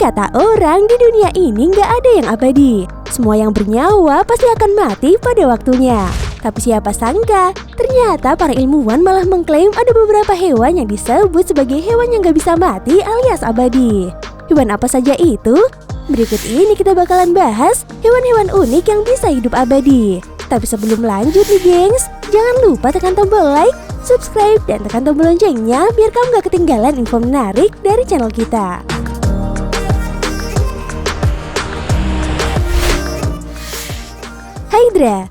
Kata orang, di dunia ini nggak ada yang abadi. Semua yang bernyawa pasti akan mati pada waktunya. Tapi siapa sangka, ternyata para ilmuwan malah mengklaim ada beberapa hewan yang disebut sebagai hewan yang nggak bisa mati alias abadi. Hewan apa saja itu? Berikut ini kita bakalan bahas hewan-hewan unik yang bisa hidup abadi. Tapi sebelum lanjut nih gengs, jangan lupa tekan tombol like, subscribe, dan tekan tombol loncengnya biar kamu gak ketinggalan info menarik dari channel kita. Hydra.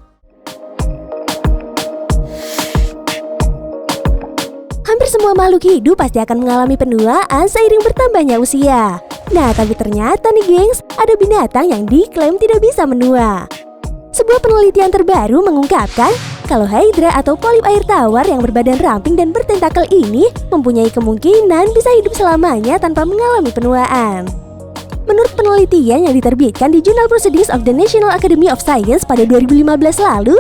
Hampir semua makhluk hidup pasti akan mengalami penuaan seiring bertambahnya usia. Nah, tapi ternyata nih gengs, ada binatang yang diklaim tidak bisa menua. Sebuah penelitian terbaru mengungkapkan kalau Hydra atau polip air tawar yang berbadan ramping dan bertentakel ini mempunyai kemungkinan bisa hidup selamanya tanpa mengalami penuaan. Menurut penelitian yang diterbitkan di Journal Proceedings of the National Academy of Science pada 2015 lalu,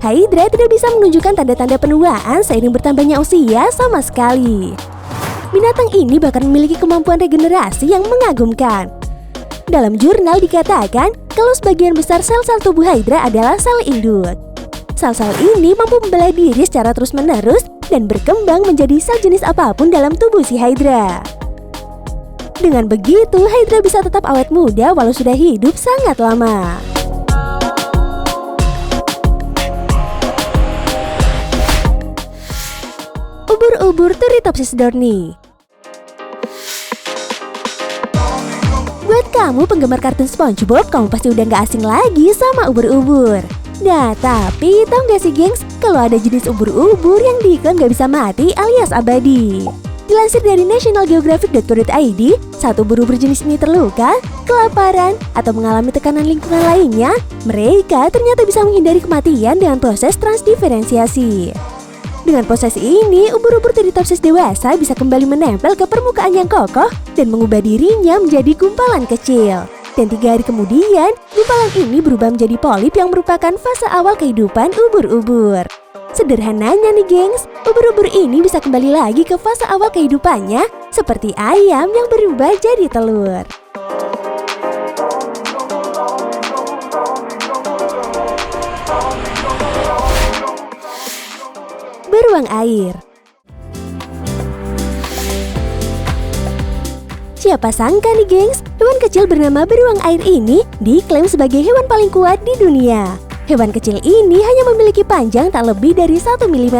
Hydra tidak bisa menunjukkan tanda-tanda penuaan seiring bertambahnya usia sama sekali. Binatang ini bahkan memiliki kemampuan regenerasi yang mengagumkan. Dalam jurnal dikatakan kalau sebagian besar sel-sel tubuh Hydra adalah sel induk. Sel-sel ini mampu membelah diri secara terus-menerus dan berkembang menjadi sel jenis apapun dalam tubuh si Hydra. Dengan begitu, Hydra bisa tetap awet muda walau sudah hidup sangat lama. Ubur-ubur Turritopsis dohrnii. Buat kamu penggemar kartun SpongeBob, kamu pasti udah gak asing lagi sama ubur-ubur. Nah, tapi tau gak sih gengs, kalau ada jenis ubur-ubur yang diklaim gak bisa mati alias abadi. Dilansir dari nationalgeographic.co.id, saat ubur-ubur jenis ini terluka, kelaparan, atau mengalami tekanan lingkungan lainnya, mereka ternyata bisa menghindari kematian dengan proses transdiferensiasi. Dengan proses ini, ubur-ubur Turritopsis dewasa bisa kembali menempel ke permukaan yang kokoh dan mengubah dirinya menjadi gumpalan kecil. Dan 3 hari kemudian, gumpalan ini berubah menjadi polip yang merupakan fase awal kehidupan ubur-ubur. Sederhananya nih gengs, ubur-ubur ini bisa kembali lagi ke fase awal kehidupannya seperti ayam yang berubah jadi telur. Beruang air. Siapa sangka nih gengs, hewan kecil bernama beruang air ini diklaim sebagai hewan paling kuat di dunia. Hewan kecil ini hanya memiliki panjang tak lebih dari 1 mm.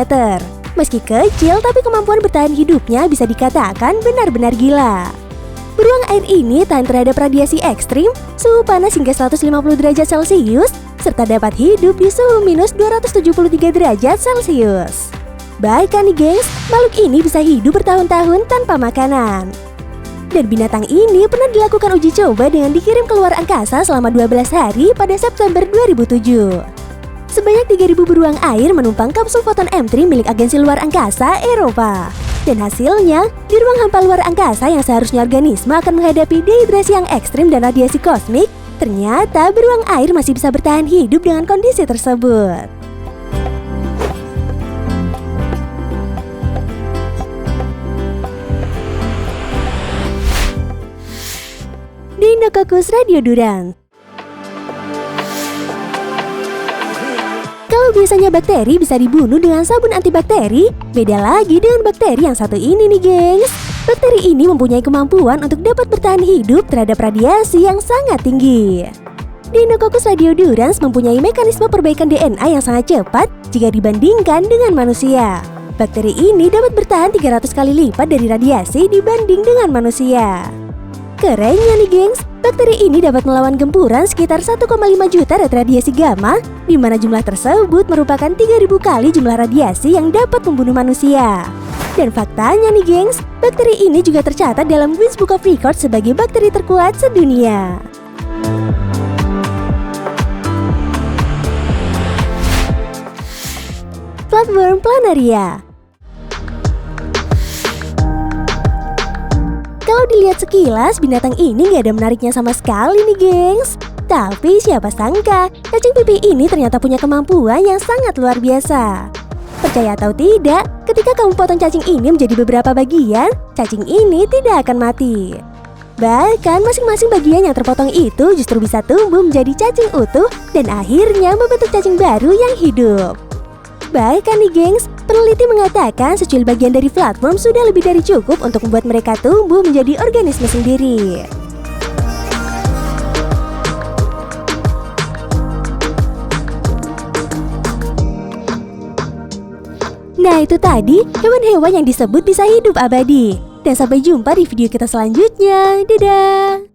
Meski kecil, tapi kemampuan bertahan hidupnya bisa dikatakan benar-benar gila. Beruang air ini tahan terhadap radiasi ekstrim, suhu panas hingga 150 derajat Celcius, serta dapat hidup di suhu minus 273 derajat Celcius. Bahkan nih gengs, makhluk ini bisa hidup bertahun-tahun tanpa makanan. Dan binatang ini pernah dilakukan uji coba dengan dikirim keluar angkasa selama 12 hari pada September 2007. Sebanyak 3.000 beruang air menumpang kapsul Foton M3 milik agensi luar angkasa Eropa. Dan hasilnya, di ruang hampa luar angkasa yang seharusnya organisme akan menghadapi dehidrasi yang ekstrim dan radiasi kosmik, ternyata beruang air masih bisa bertahan hidup dengan kondisi tersebut. Deinococcus radiodurans. Kalau biasanya bakteri bisa dibunuh dengan sabun antibakteri, beda lagi dengan bakteri yang satu ini nih gengs. Bakteri ini mempunyai kemampuan untuk dapat bertahan hidup terhadap radiasi yang sangat tinggi. Deinococcus radiodurans mempunyai mekanisme perbaikan DNA yang sangat cepat jika dibandingkan dengan manusia. Bakteri ini dapat bertahan 300 kali lipat dari radiasi dibanding dengan manusia. Kerennya nih gengs, bakteri ini dapat melawan gempuran sekitar 1,5 juta radiasi gamma, di mana jumlah tersebut merupakan 3.000 kali jumlah radiasi yang dapat membunuh manusia. Dan faktanya nih gengs, bakteri ini juga tercatat dalam Guinness Book of Records sebagai bakteri terkuat sedunia. Flatworm planaria. Kalau dilihat sekilas, binatang ini gak ada menariknya sama sekali nih gengs. Tapi siapa sangka, cacing pipih ini ternyata punya kemampuan yang sangat luar biasa. Percaya atau tidak, ketika kamu potong cacing ini menjadi beberapa bagian, cacing ini tidak akan mati. Bahkan masing-masing bagian yang terpotong itu justru bisa tumbuh menjadi cacing utuh dan akhirnya membentuk cacing baru yang hidup. Bahkan nih gengs, peneliti mengatakan secuil bagian dari flatworm sudah lebih dari cukup untuk membuat mereka tumbuh menjadi organisme sendiri. Nah itu tadi hewan-hewan yang disebut bisa hidup abadi. Dan sampai jumpa di video kita selanjutnya. Dadah!